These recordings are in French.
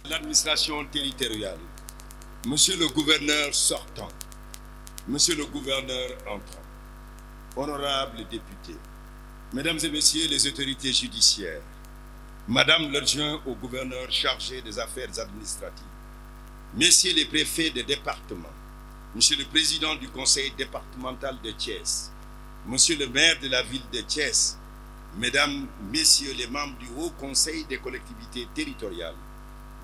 L'administration territoriale, Monsieur le gouverneur sortant, Monsieur le gouverneur entrant, honorables députés, Mesdames et Messieurs les autorités judiciaires, Madame l'adjoint au gouverneur chargé des affaires administratives, Messieurs les préfets des départements, Monsieur le président du conseil départemental de Thiès, Monsieur le maire de la ville de Thiès, Mesdames, Messieurs les membres du Haut Conseil des collectivités territoriales,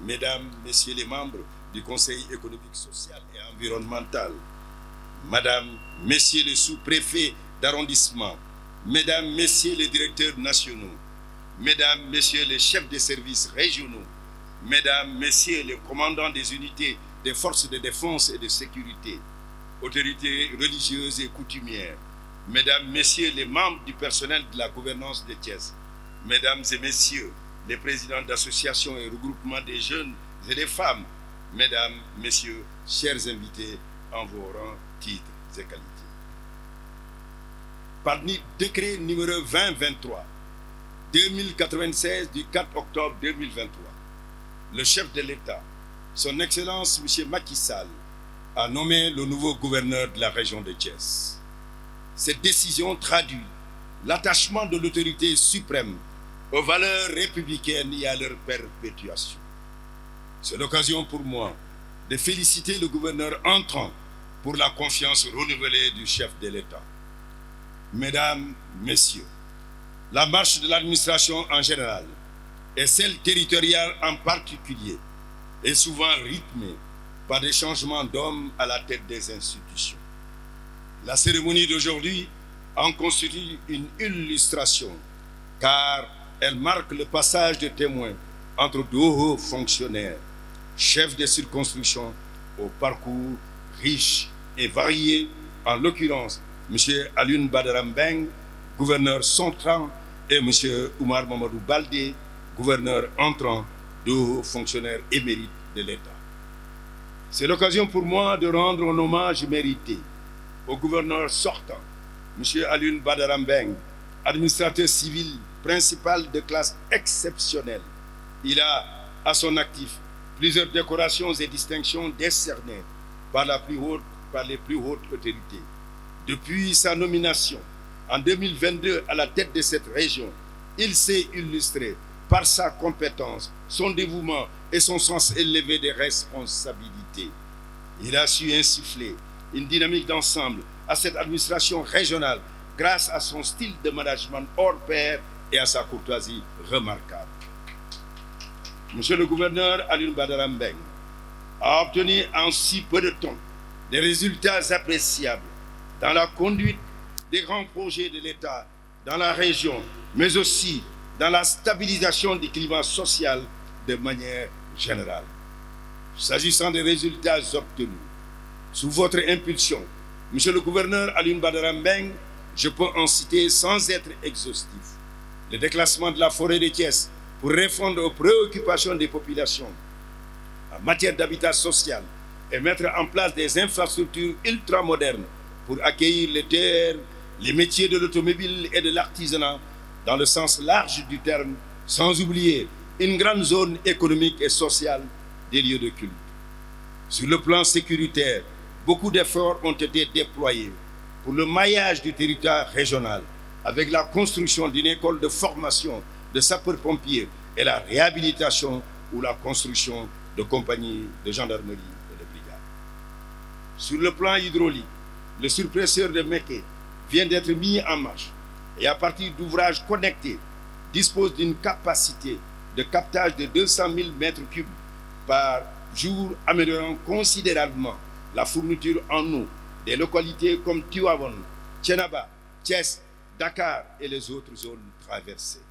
Mesdames, Messieurs les membres du Conseil économique, social et environnemental, Madame, Messieurs les sous-préfets d'arrondissement, Mesdames, Messieurs les directeurs nationaux, Mesdames, Messieurs les chefs de services régionaux, Mesdames, Messieurs les commandants des unités des forces de défense et de sécurité, autorités religieuses et coutumières, Mesdames, Messieurs les membres du personnel de la gouvernance de Thiès, Mesdames et Messieurs les présidents d'associations et regroupements des jeunes et des femmes, Mesdames, Messieurs, chers invités en vos rangs, titres et qualités. Par décret numéro 2023-2096 du 4 octobre 2023, le chef de l'État, son Excellence M. Macky Sall, a nommé le nouveau gouverneur de la région de Thiès. Cette décision traduit l'attachement de l'autorité suprême aux valeurs républicaines et à leur perpétuation. C'est l'occasion pour moi de féliciter le gouverneur entrant pour la confiance renouvelée du chef de l'État. Mesdames, Messieurs, la marche de l'administration en général et celle territoriale en particulier est souvent rythmée par des changements d'hommes à la tête des institutions. La cérémonie d'aujourd'hui en constitue une illustration, car elle marque le passage de témoins entre deux hauts fonctionnaires, chefs de circonscription au parcours riche et varié, en l'occurrence M. Alioune Badara Mbengue, gouverneur sortant, et M. Oumar Mamadou Baldé, gouverneur entrant, deux hauts fonctionnaires émérites de l'État. C'est l'occasion pour moi de rendre un hommage mérité au gouverneur sortant, M. Alioune Badara Mbengue, administrateur civil principal de classe exceptionnelle. Il a à son actif plusieurs décorations et distinctions décernées par les plus hautes autorités. Depuis sa nomination en 2022 à la tête de cette région, il s'est illustré par sa compétence, son dévouement et son sens élevé des responsabilités. Il a su insuffler une dynamique d'ensemble à cette administration régionale grâce à son style de management hors pair et à sa courtoisie remarquable. Monsieur le gouverneur Alioune Badara Mbengue a obtenu en si peu de temps des résultats appréciables dans la conduite des grands projets de l'État dans la région, mais aussi dans la stabilisation du climat social de manière générale. S'agissant des résultats obtenus, sous votre impulsion, Monsieur le gouverneur Alioune Badara Mbengue, je peux en citer sans être exhaustif. Le déclassement de la forêt de Thiès pour répondre aux préoccupations des populations en matière d'habitat social et mettre en place des infrastructures ultramodernes pour accueillir les terres, les métiers de l'automobile et de l'artisanat dans le sens large du terme, sans oublier une grande zone économique et sociale des lieux de culte. Sur le plan sécuritaire, beaucoup d'efforts ont été déployés pour le maillage du territoire régional avec la construction d'une école de formation de sapeurs-pompiers et la réhabilitation ou la construction de compagnies de gendarmerie et de brigades. Sur le plan hydraulique, le surpresseur de Méké vient d'être mis en marche et à partir d'ouvrages connectés dispose d'une capacité de captage de 200 000 mètres cubes par jour, améliorant considérablement la fourniture en eau des localités comme Tivaouane, Thiénaba, Thiès, Dakar et les autres zones traversées.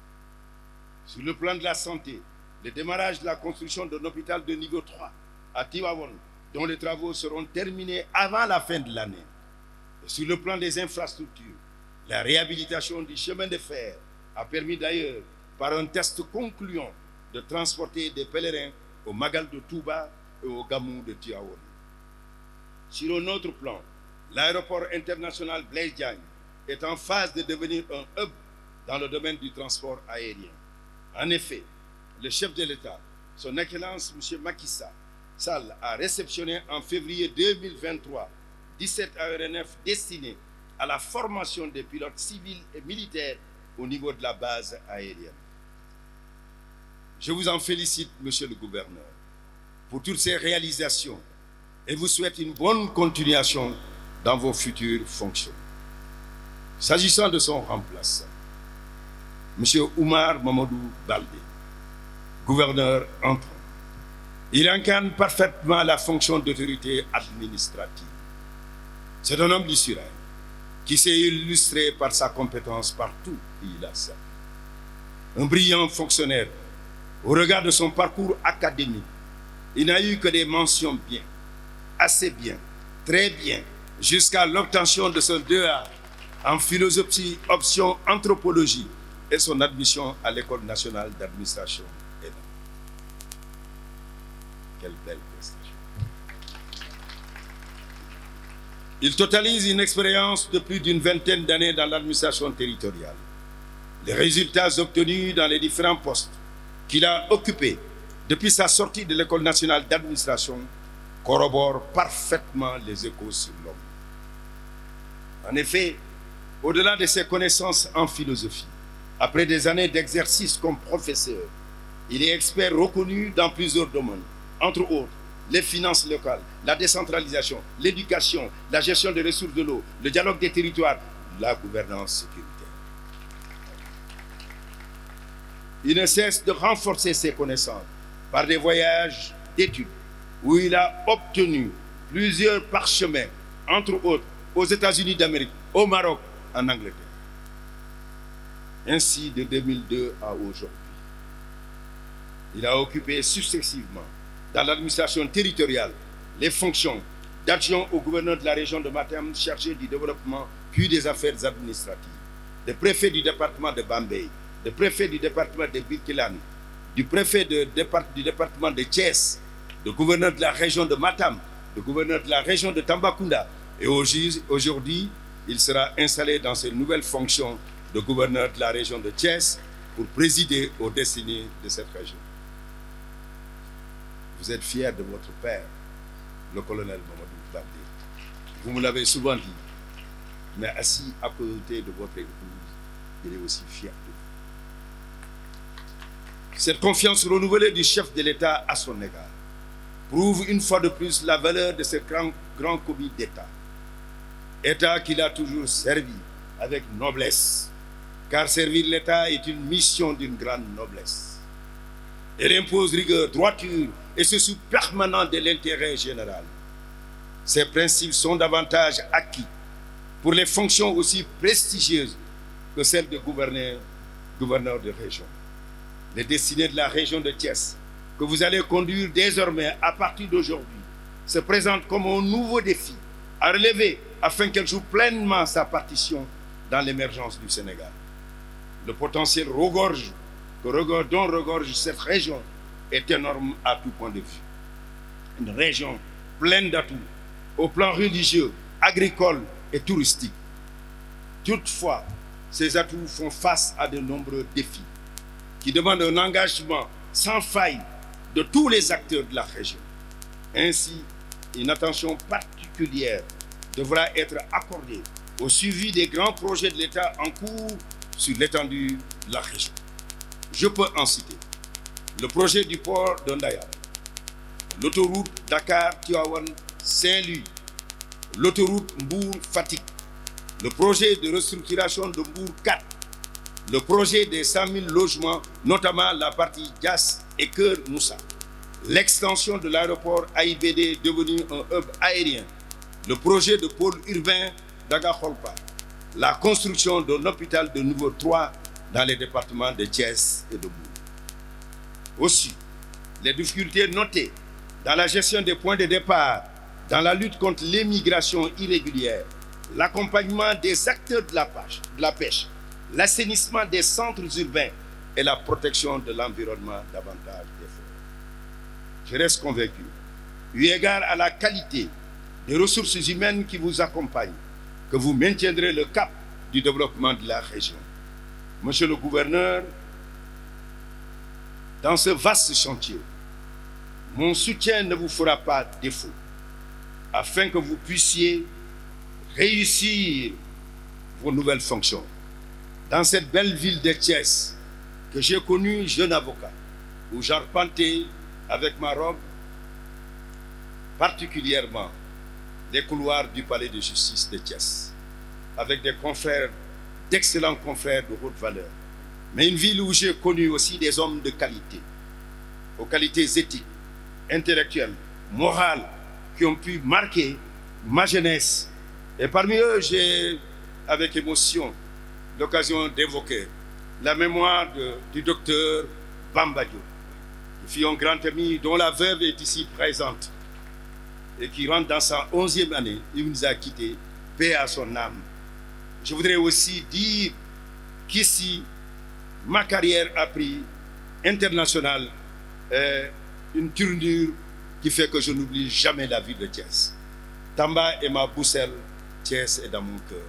Sur le plan de la santé, le démarrage de la construction d'un hôpital de niveau 3 à Tivaouane, dont les travaux seront terminés avant la fin de l'année. Et sur le plan des infrastructures, la réhabilitation du chemin de fer a permis d'ailleurs, par un test concluant, de transporter des pèlerins au Magal de Touba et au Gamou de Tivaouane. Sur un autre plan, l'aéroport international Blaise Diagne est en phase de devenir un hub dans le domaine du transport aérien. En effet, le chef de l'État Son Excellence M. Macky Sall a réceptionné en février 2023 17 aéronefs destinés à la formation des pilotes civils et militaires au niveau de la base aérienne. Je vous en félicite, Monsieur le Gouverneur, pour toutes ces réalisations et vous souhaite une bonne continuation dans vos futures fonctions. S'agissant de son remplaçant, M. Oumar Mamadou Baldé, gouverneur entrant, il incarne parfaitement la fonction d'autorité administrative. C'est un homme du Surail qui s'est illustré par sa compétence partout où il a servi. Un brillant fonctionnaire, au regard de son parcours académique, il n'a eu que des mentions bien, assez bien, très bien, jusqu'à l'obtention de son 2A en philosophie option anthropologie et son admission à l'École nationale d'administration. Quelle belle prestation. Il totalise une expérience de plus d'une vingtaine d'années dans l'administration territoriale. Les résultats obtenus dans les différents postes qu'il a occupés depuis sa sortie de l'École nationale d'administration corroborent parfaitement les échos sur l'homme. En effet, au-delà de ses connaissances en philosophie, après des années d'exercice comme professeur, il est expert reconnu dans plusieurs domaines, entre autres les finances locales, la décentralisation, l'éducation, la gestion des ressources de l'eau, le dialogue des territoires, la gouvernance sécuritaire. Il ne cesse de renforcer ses connaissances par des voyages d'études où il a obtenu plusieurs parchemins, entre autres aux États-Unis d'Amérique, au Maroc, en Angleterre. Ainsi, de 2002 à aujourd'hui, il a occupé successivement dans l'administration territoriale les fonctions d'adjoint au gouverneur de la région de Matam chargé du développement puis des affaires administratives, de préfet du département de Bambey, de préfet du département de Birkelane, du préfet du département de Thiès, de gouverneur de la région de Matam, de gouverneur de la région de Tambacounda. Et aujourd'hui, il sera installé dans ses nouvelles fonctions de gouverneur de la région de Thiès pour présider aux destinées de cette région. Vous êtes fier de votre père, le colonel Mamadou Baldé. Vous me l'avez souvent dit, mais assis à côté de votre épouse, il est aussi fier de vous. Cette confiance renouvelée du chef de l'État à son égard prouve une fois de plus la valeur de ce grand commis d'État. État qu'il a toujours servi avec noblesse, car servir l'État est une mission d'une grande noblesse. Elle impose rigueur, droiture et souci permanent de l'intérêt général. Ces principes sont davantage acquis pour les fonctions aussi prestigieuses que celles de gouverneur de région. Les destinées de la région de Thiès, que vous allez conduire désormais à partir d'aujourd'hui, se présentent comme un nouveau défi à relever afin qu'elle joue pleinement sa partition dans l'émergence du Sénégal. Le potentiel dont regorge cette région est énorme à tout point de vue. Une région pleine d'atouts au plan religieux, agricole et touristique. Toutefois, ces atouts font face à de nombreux défis qui demandent un engagement sans faille de tous les acteurs de la région. Ainsi, une attention particulière devra être accordée au suivi des grands projets de l'État en cours sur l'étendue de la région. Je peux en citer le projet du port de Ndayane, l'autoroute Dakar-Tivaouane-Saint-Louis, l'autoroute Mbour-Fatick, le projet de restructuration de Mbour 4, le projet des 100 000 logements, notamment la partie Diass et Keur Moussa, l'extension de l'aéroport AIBD devenu un hub aérien, le projet de pôle urbain d'Agakholpa, la construction d'un hôpital de niveau 3 dans les départements de Thiès et de Mbour. Aussi, les difficultés notées dans la gestion des points de départ, dans la lutte contre l'immigration irrégulière, l'accompagnement des acteurs de la pêche, l'assainissement des centres urbains et la protection de l'environnement davantage d'efforts. Je reste convaincu, eu égard à la qualité des ressources humaines qui vous accompagnent, que vous maintiendrez le cap du développement de la région. Monsieur le gouverneur, dans ce vaste chantier, mon soutien ne vous fera pas défaut, afin que vous puissiez réussir vos nouvelles fonctions. Dans cette belle ville de Thiès, que j'ai connue jeune avocat, où j'arpentais avec ma robe particulièrement les couloirs du palais de justice de Thiès, avec des confrères, d'excellents confrères de haute valeur. Mais une ville où j'ai connu aussi des hommes de qualité, aux qualités éthiques, intellectuelles, morales, qui ont pu marquer ma jeunesse. Et parmi eux, j'ai, avec émotion, l'occasion d'évoquer la mémoire du docteur Bamba Diop, qui fut un grand ami dont la veuve est ici présente et qui rentre dans sa 11e année. Il nous a quittés, paix à son âme. Je voudrais aussi dire qu'ici, ma carrière a pris internationale une tournure qui fait que je n'oublie jamais la ville de Thiès. Tamba est ma boussole, Thiès est dans mon cœur.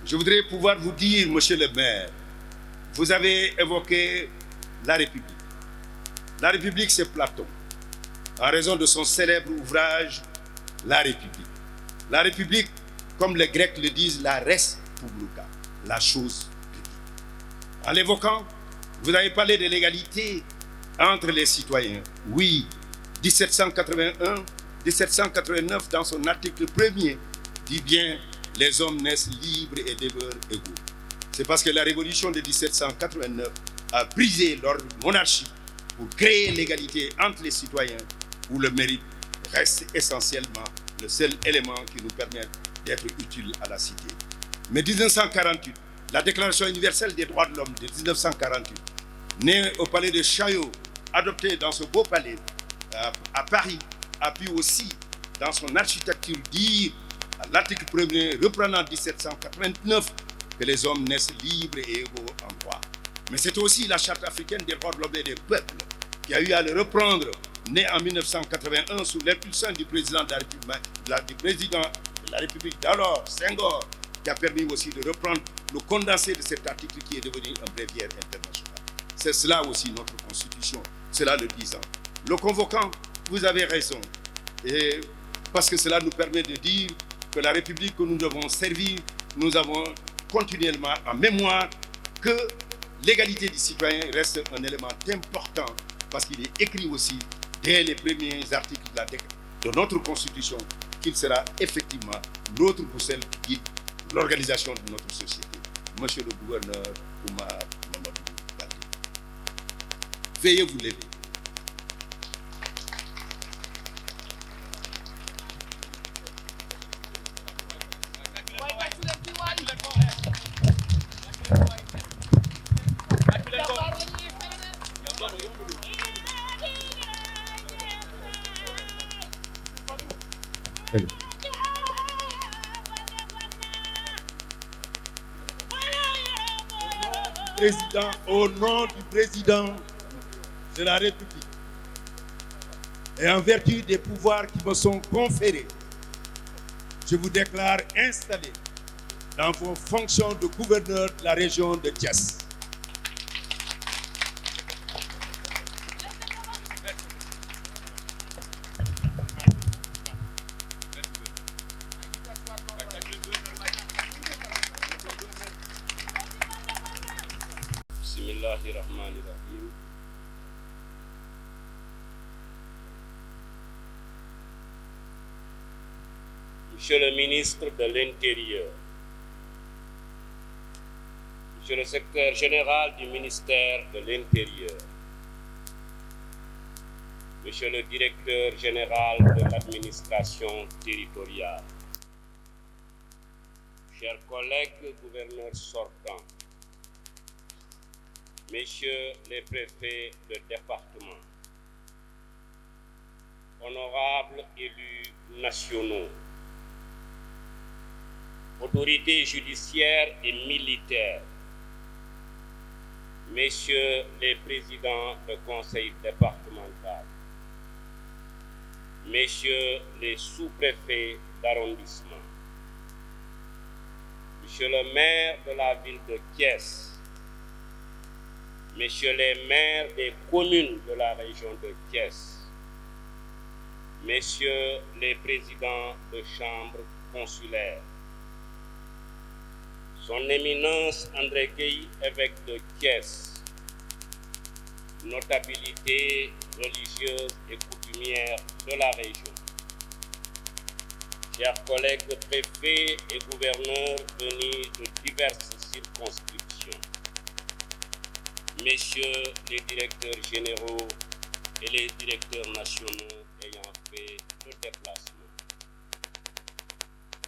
Je voudrais pouvoir vous dire, monsieur le maire, vous avez évoqué la République. La République, c'est Platon, en raison de son célèbre ouvrage « La République ». La République, comme les Grecs le disent, la res publica, la chose publique. En l'évoquant, vous avez parlé de l'égalité entre les citoyens. Oui, 1781, 1789, dans son article 1er, dit bien « Les hommes naissent libres et demeurent égaux ». C'est parce que la révolution de 1789 a brisé l'ordre monarchique pour créer l'égalité entre les citoyens, où le mérite reste essentiellement le seul élément qui nous permet d'être utiles à la cité. Mais 1948, la Déclaration universelle des droits de l'homme de 1948, née au palais de Chaillot, adoptée dans ce beau palais à Paris, a pu aussi, dans son architecture, dire à l'article 1er, reprenant 1789, que les hommes naissent libres et égaux en droit. Mais c'est aussi la Charte africaine des droits de l'homme et des peuples qui a eu à le reprendre, né en 1981 sous l'impulsion du président de la République d'alors, Senghor, qui a permis aussi de reprendre le condensé de cet article qui est devenu un bréviaire international. C'est cela aussi notre Constitution, cela le disant. Le convoquant, vous avez raison, et parce que cela nous permet de dire que la République que nous devons servir, nous avons continuellement en mémoire que l'égalité des citoyens reste un élément important parce qu'il est écrit aussi dès les premiers articles de notre Constitution qu'il sera effectivement notre boussole qui guide l'organisation de notre société. Monsieur le gouverneur Oumar Mamadou Baldé, veuillez vous lever. Au nom du président de la République et en vertu des pouvoirs qui me sont conférés, je vous déclare installé dans vos fonctions de gouverneur de la région de Thiès. Bismillahirrahmanirrahim. Monsieur le ministre de l'Intérieur, Monsieur le secrétaire général du ministère de l'Intérieur, Monsieur le directeur général de l'administration territoriale, chers collègues gouverneurs sortants, Messieurs les préfets de département, honorables élus nationaux, autorités judiciaires et militaires, Messieurs les présidents de conseil départemental, Messieurs les sous-préfets d'arrondissement, Monsieur le maire de la ville de Thiès, Messieurs les maires des communes de la région de Thiès, Messieurs les présidents de chambres consulaires, Son Éminence André Gueye, évêque de Thiès, notabilités religieuses et coutumières de la région, chers collègues préfets et gouverneurs venus de diverses circonscriptions, Messieurs les directeurs généraux et les directeurs nationaux ayant fait le déplacement,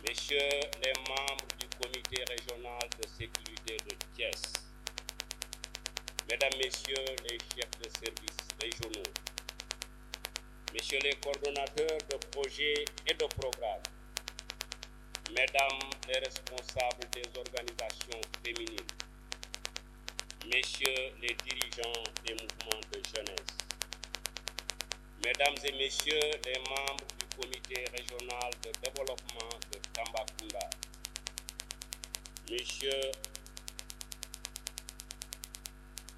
Messieurs les membres du comité régional de sécurité de Thiès, Mesdames, Messieurs les chefs de services régionaux, Messieurs les coordonnateurs de projets et de programmes, Mesdames les responsables des organisations féminines, Messieurs les dirigeants des mouvements de jeunesse, Mesdames et Messieurs les membres du comité régional de développement de Tambacounda,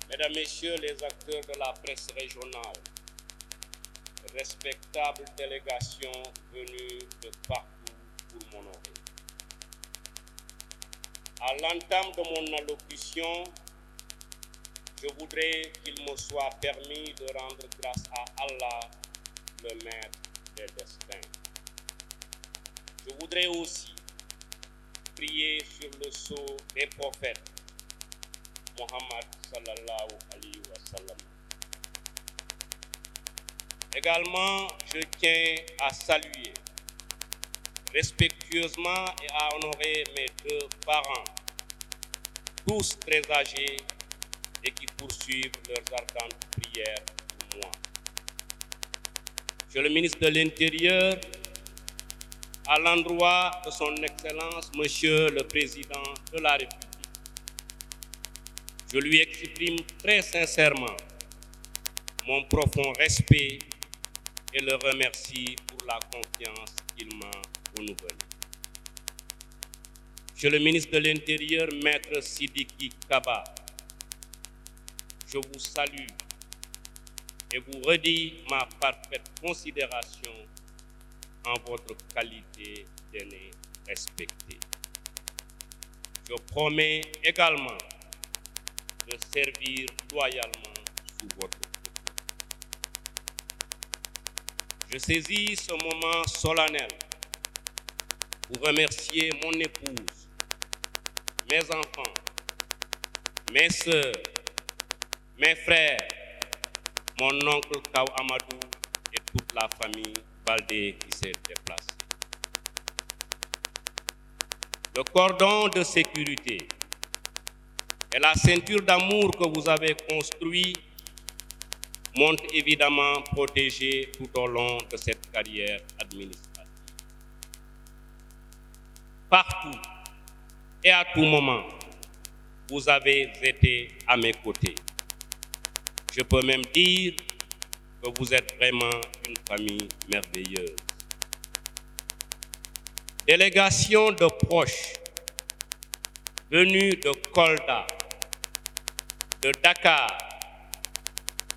Mesdames, Messieurs les acteurs de la presse régionale, respectables délégations venues de partout pour m'honorer. À l'entame de mon allocution, je voudrais qu'il me soit permis de rendre grâce à Allah, le maître des destins. Je voudrais aussi prier sur le sceau des prophètes, Mohammed sallallahu alayhi wa sallam. Également, je tiens à saluer respectueusement et à honorer mes deux parents, tous très âgés et qui poursuivent leurs ardentes prières pour moi. Monsieur le ministre de l'Intérieur, à l'endroit de son Excellence, Monsieur le Président de la République, je lui exprime très sincèrement mon profond respect et le remercie pour la confiance qu'il m'a renouvelée. Monsieur le ministre de l'Intérieur, Maître Sidiki Kaba, je vous salue et vous redis ma parfaite considération en votre qualité d'aîné respecté. Je promets également de servir loyalement sous votre contrôle. Je saisis ce moment solennel pour remercier mon épouse, mes enfants, mes sœurs, mes frères, mon oncle Kaw Amadou et toute la famille Baldé qui s'est déplacée. Le cordon de sécurité et la ceinture d'amour que vous avez construit m'ont évidemment protégé tout au long de cette carrière administrative. Partout et à tout moment, vous avez été à mes côtés. Je peux même dire que vous êtes vraiment une famille merveilleuse. Délégation de proches venus de Kolda, de Dakar,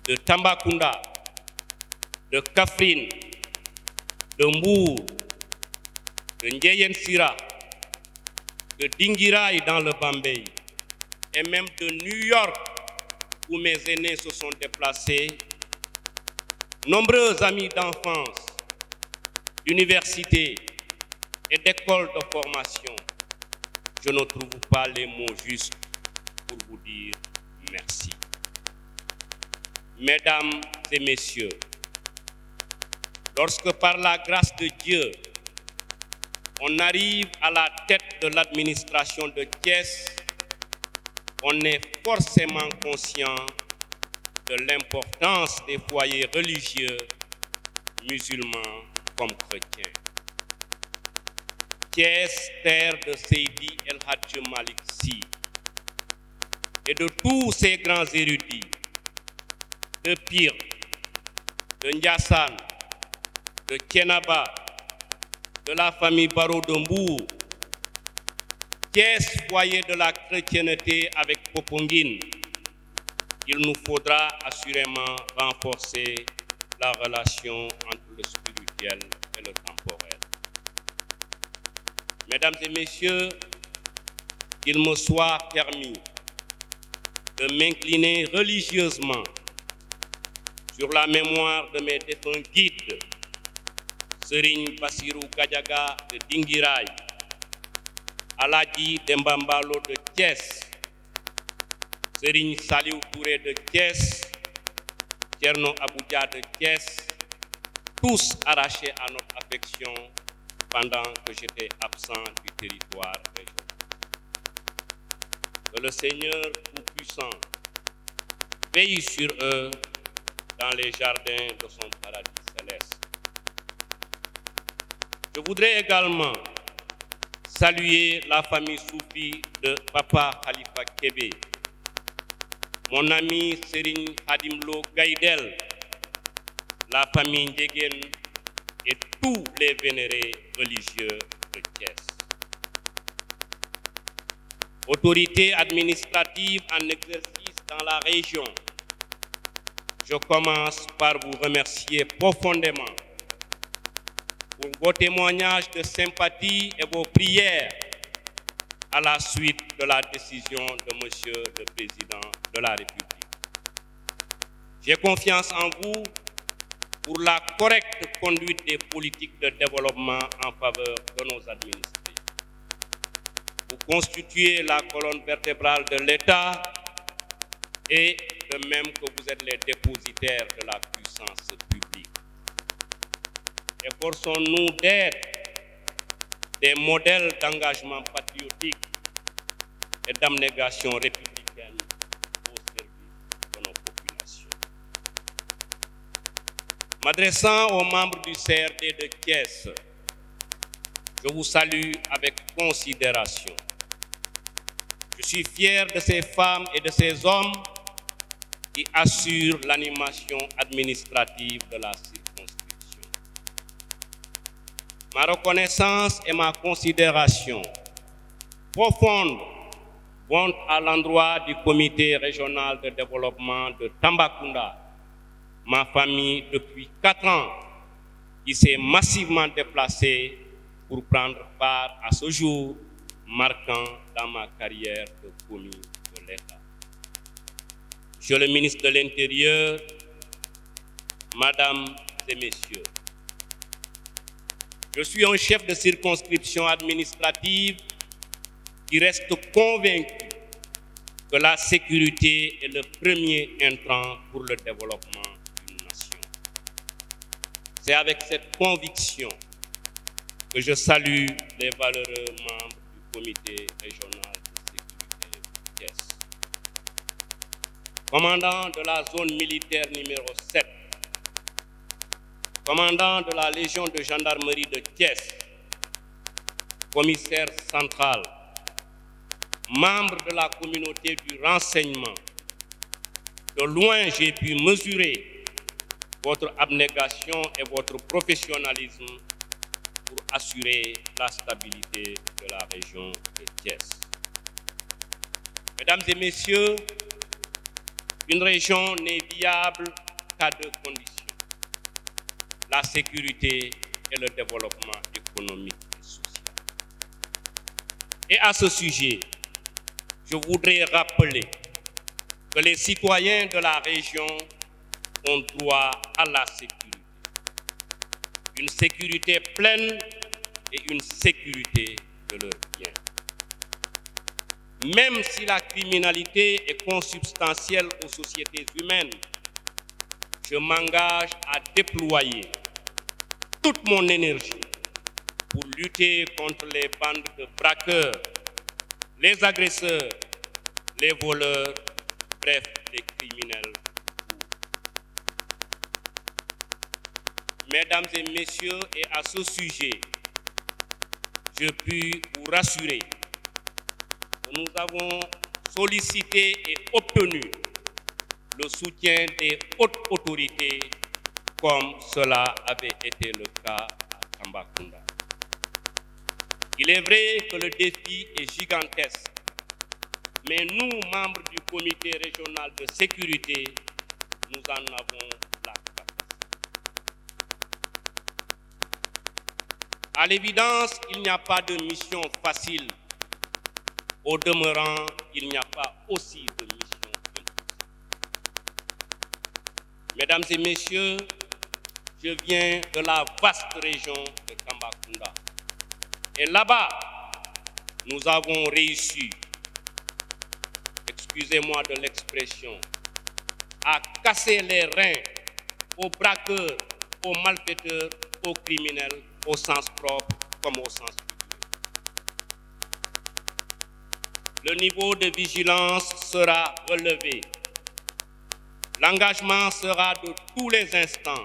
de Tambacounda, de Kaffrine, de Mbour, de Ndiéyène Sira, de Dinguiraï dans le Bambey, et même de New York, où mes aînés se sont déplacés, nombreux amis d'enfance, d'université et d'écoles de formation, je ne trouve pas les mots justes pour vous dire merci. Mesdames et messieurs, lorsque par la grâce de Dieu, on arrive à la tête de l'administration de Thiès, on est forcément conscient de l'importance des foyers religieux, musulmans comme chrétiens. Thiès, terre de Seydi El Hadji Malick Sy et de tous ces grands érudits, de Pire, de Ndiassane, de Thiénaba, de la famille Baro de Mbour, Thiès, foyer de la chrétienté avec Popenguine, il nous faudra assurément renforcer la relation entre le spirituel et le temporel. Mesdames et messieurs, qu'il me soit permis de m'incliner religieusement sur la mémoire de mes défunts guides, Serigne Bassirou Gadiaga de Dinguiraye, Aladji Demba Mballo de Thiès, Serigne Saliou Touré de Thiès, Thierno Aboudia de Thiès, tous arrachés à notre affection pendant que j'étais absent du territoire régional. Que le Seigneur Tout-Puissant veille sur eux dans les jardins de son paradis céleste. Je voudrais également saluer la famille soufie de Papa Khalifa Kébé, mon ami Serigne Khadimlo Gaïdel, la famille Ndiéguène et tous les vénérés religieux de Thiès. Autorité administrative en exercice dans la région, je commence par vous remercier profondément pour vos témoignages de sympathie et vos prières à la suite de la décision de Monsieur le Président de la République. J'ai confiance en vous pour la correcte conduite des politiques de développement en faveur de nos administrés. Vous constituez la colonne vertébrale de l'État et de même que vous êtes les dépositaires de la puissance publique. Efforçons-nous d'être des modèles d'engagement patriotique et d'abnégation républicaine au service de nos populations. M'adressant aux membres du CRD de Thiès, je vous salue avec considération. Je suis fier de ces femmes et de ces hommes qui assurent l'animation administrative de la circonscription. Ma reconnaissance et ma considération profonde vont à l'endroit du comité régional de développement de Tambacounda, ma famille depuis 4 ans, qui s'est massivement déplacée pour prendre part à ce jour marquant dans ma carrière de commis de l'État. Monsieur le ministre de l'Intérieur, Mesdames et Messieurs, je suis un chef de circonscription administrative qui reste convaincu que la sécurité est le premier intrant pour le développement d'une nation. C'est avec cette conviction que je salue les valeureux membres du comité régional de sécurité de Thiès. Commandant de la zone militaire numéro 7, commandant de la Légion de gendarmerie de Thiès, commissaire central, membre de la communauté du renseignement, de loin j'ai pu mesurer votre abnégation et votre professionnalisme pour assurer la stabilité de la région de Thiès. Mesdames et messieurs, une région n'est viable qu'à 2 conditions: la sécurité et le développement économique et social. Et à ce sujet, je voudrais rappeler que les citoyens de la région ont droit à la sécurité. Une sécurité pleine et une sécurité de leurs biens. Même si la criminalité est consubstantielle aux sociétés humaines, je m'engage à déployer toute mon énergie pour lutter contre les bandes de braqueurs, les agresseurs, les voleurs, bref, les criminels. Mesdames et messieurs, et à ce sujet, je puis vous rassurer que nous avons sollicité et obtenu le soutien des hautes autorités comme cela avait été le cas à Mais nous, membres du comité régional de sécurité, nous en avons la capacité. À l'évidence, il n'y a pas de mission facile. Au demeurant, il n'y a pas aussi de mission impossible. Mesdames et messieurs, je viens de la vaste région de Tambacounda. Et là-bas, nous avons réussi, excusez-moi de l'expression, à casser les reins aux braqueurs, aux malfaiteurs, aux criminels, au sens propre comme au sens figuré. Le niveau de vigilance sera relevé. L'engagement sera de tous les instants.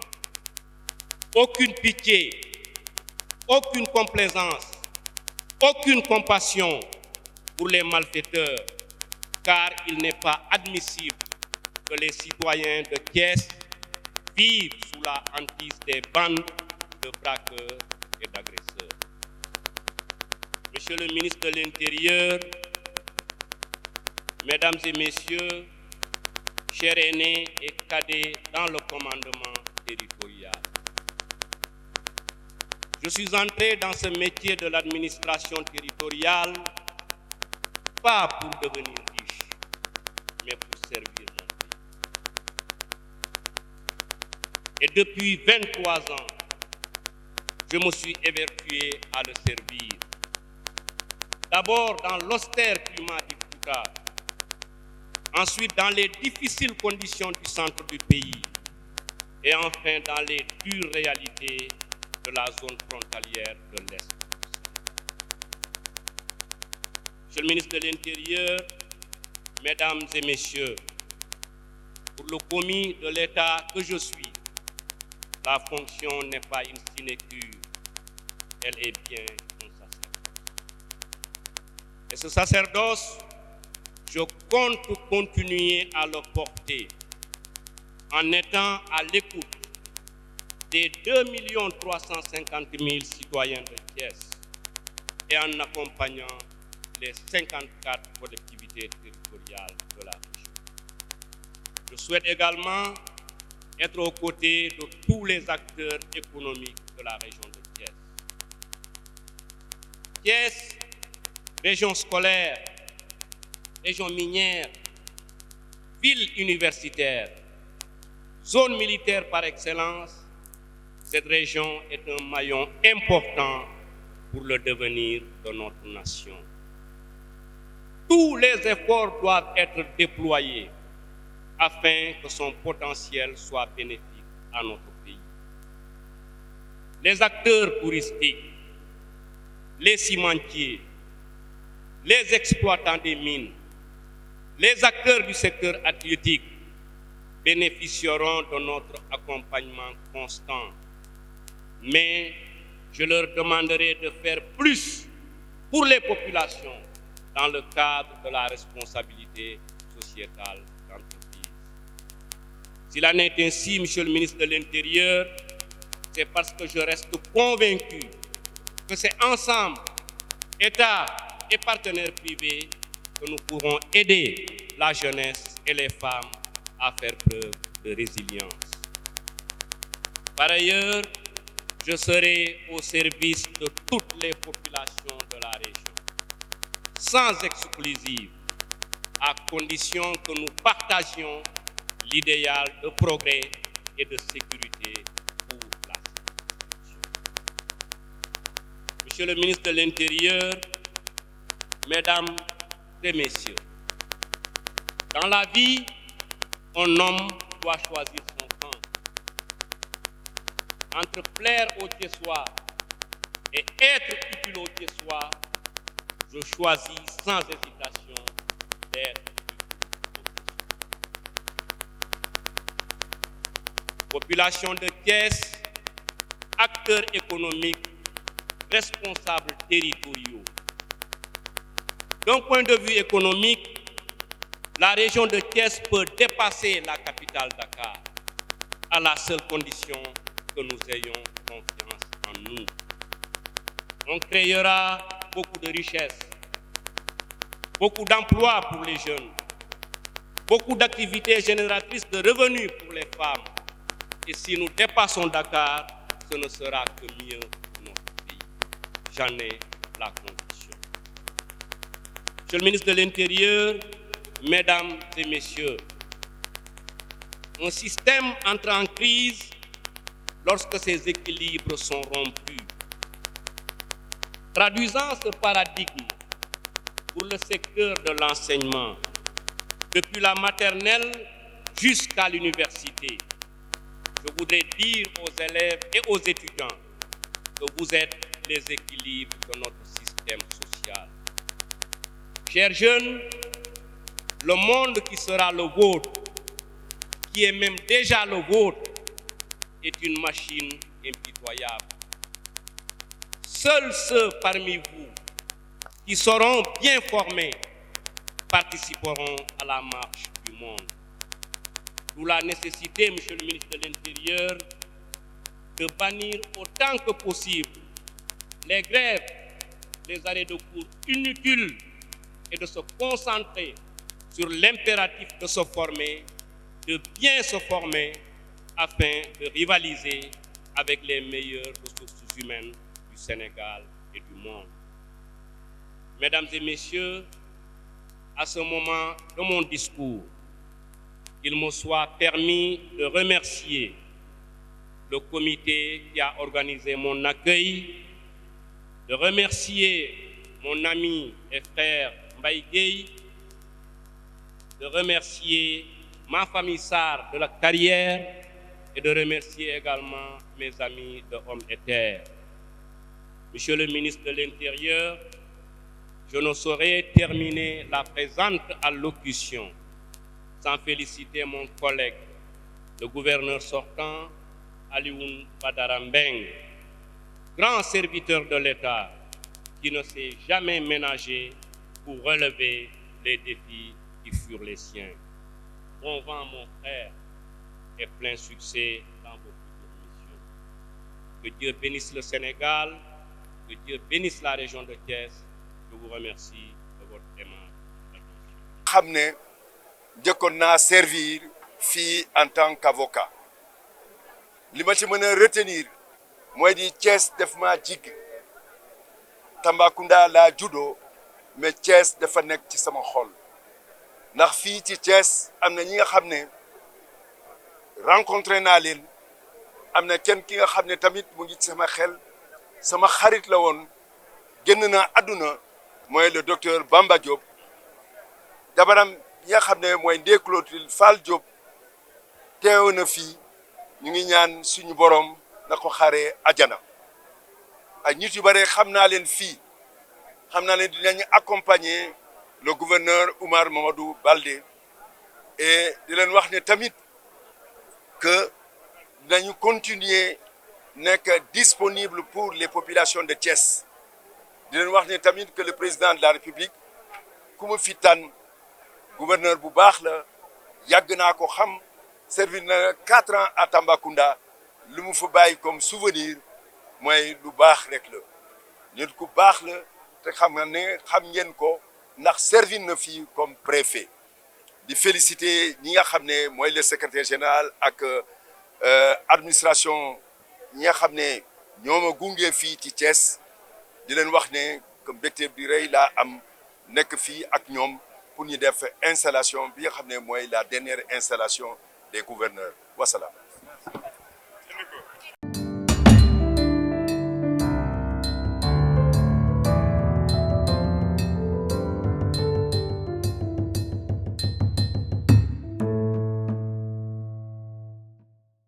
Aucune pitié, aucune complaisance, aucune compassion pour les malfaiteurs, car il n'est pas admissible que les citoyens de Thiès vivent sous la hantise des bandes de braqueurs et d'agresseurs. Monsieur le ministre de l'Intérieur, Mesdames et Messieurs, chers aînés et cadets dans le commandement territorial, je suis entré dans ce métier de l'administration territoriale pas pour devenir riche, mais pour servir mon pays. Et depuis 23 ans, je me suis évertué à le servir. D'abord dans l'austère climat du Fouta, ensuite dans les difficiles conditions du centre du pays, et enfin dans les dures réalités de la zone frontalière de l'Est. Monsieur le ministre de l'Intérieur, Mesdames et Messieurs, pour le commis de l'État que je suis, la fonction n'est pas une sinécure, elle est bien un sacerdoce. Et ce sacerdoce, je compte continuer à le porter en étant à l'écoute des 2 350 000 citoyens de Thiès et en accompagnant les 54 collectivités territoriales de la région. Je souhaite également être aux côtés de tous les acteurs économiques de la région de Thiès. Thiès, région scolaire, région minière, ville universitaire, zone militaire par excellence, cette région est un maillon important pour le devenir de notre nation. Tous les efforts doivent être déployés afin que son potentiel soit bénéfique à notre pays. Les acteurs touristiques, les cimentiers, les exploitants des mines, les acteurs du secteur halieutique bénéficieront de notre accompagnement constant. Mais je leur demanderai de faire plus pour les populations dans le cadre de la responsabilité sociétale d'entreprise. S'il en est ainsi, Monsieur le ministre de l'Intérieur, c'est parce que je reste convaincu que c'est ensemble, État et partenaires privés, que nous pourrons aider la jeunesse et les femmes à faire preuve de résilience. Par ailleurs, je serai au service de toutes les populations de la région, sans exclusive, à condition que nous partagions l'idéal de progrès et de sécurité pour la nation. Monsieur le ministre de l'Intérieur, Mesdames et Messieurs, dans la vie, un homme doit choisir son camp. Entre plaire aux Thiessois et être utile aux Thiessois, je choisis sans hésitation d'être utile. Population de Thiès, acteurs économiques, responsables territoriaux. D'un point de vue économique, la région de Thiès peut dépasser la capitale Dakar, à la seule condition que nous ayons confiance en nous. On créera beaucoup de richesses, beaucoup d'emplois pour les jeunes, beaucoup d'activités génératrices de revenus pour les femmes. Et si nous dépassons Dakar, ce ne sera que mieux pour notre pays. J'en ai la conviction. Monsieur le ministre de l'Intérieur, Mesdames et Messieurs, un système entre en crise lorsque ses équilibres sont rompus. Traduisant ce paradigme pour le secteur de l'enseignement, depuis la maternelle jusqu'à l'université, je voudrais dire aux élèves et aux étudiants que vous êtes les équilibres de notre système social. Chers jeunes, le monde qui sera le vôtre, qui est même déjà le vôtre, est une machine impitoyable. Seuls ceux parmi vous qui seront bien formés participeront à la marche du monde. D'où la nécessité, Monsieur le ministre de l'Intérieur, de bannir autant que possible les grèves, les arrêts de cours inutiles et de se concentrer sur l'impératif de se former, de bien se former afin de rivaliser avec les meilleures ressources humaines du Sénégal et du monde. Mesdames et messieurs, à ce moment de mon discours, qu'il me soit permis de remercier le comité qui a organisé mon accueil, de remercier mon ami et frère Mbaye Gueye, de remercier ma famille Sarr de la Carrière et de remercier également mes amis de Hommes et Terre. Monsieur le ministre de l'Intérieur, je ne saurais terminer la présente allocution sans féliciter mon collègue, le gouverneur sortant, Alioune Badara Mbeng, grand serviteur de l'État qui ne s'est jamais ménagé pour relever les défis qui furent les siens. Bon vent, mon frère, et plein succès dans vos futures missions. Que Dieu bénisse le Sénégal, que Dieu bénisse la région de Thiès. Je vous remercie de votre aimable attention. Njëkkoon naa servir fii en tant qu'avocat li ma ci mën a retenir mooy di Thiès def ma jig Tambacounda laa juddoo mais Thiès dafa nekk ci sama xol ndax fii ci Thiès am na ñi nga xam ne rencontré naa leen am na kenn ki nga xam ne tamit mu ngi ci sama xel sama xarit la woon génn na àdduna mooy le docteur Bamba Diop jabaram yi nga xam ne mooy Ndeye Clotilde Fall Diop teew na fii ñu ngi ñaan suñu borom na ko xaaree ajana ay nit yu bare xam naa leen fii xam naa leen dinañu accompagner le gouverneur Oumar Mamadou Baldé et di leen wax ne tamit que dinañu continuer nekk disponible pour les populations de Thiès di leen wax ne tamit que le président de la République ku mu fi tànn gouverneur bu baax la yàgg naa ko xam servir na 4 ans à Tambacounda lu mu fa bàyyi comme souvenir mooy lu baax rek la nit ku baax la te xam nga ne xam ngeen ko ndax servir na fii comme préfet di féliciter ñi nga xam ne mooy le secrétaire général ak administration ñi nga xam ne ñoo ma gunge fii ci Thiès di leen wax ne comme mbégte bi rëy laa am nekk fii ak ñoom pour ñu def installation bi nga xam ne mooy la dernière installation des gouverneurs wasalaam.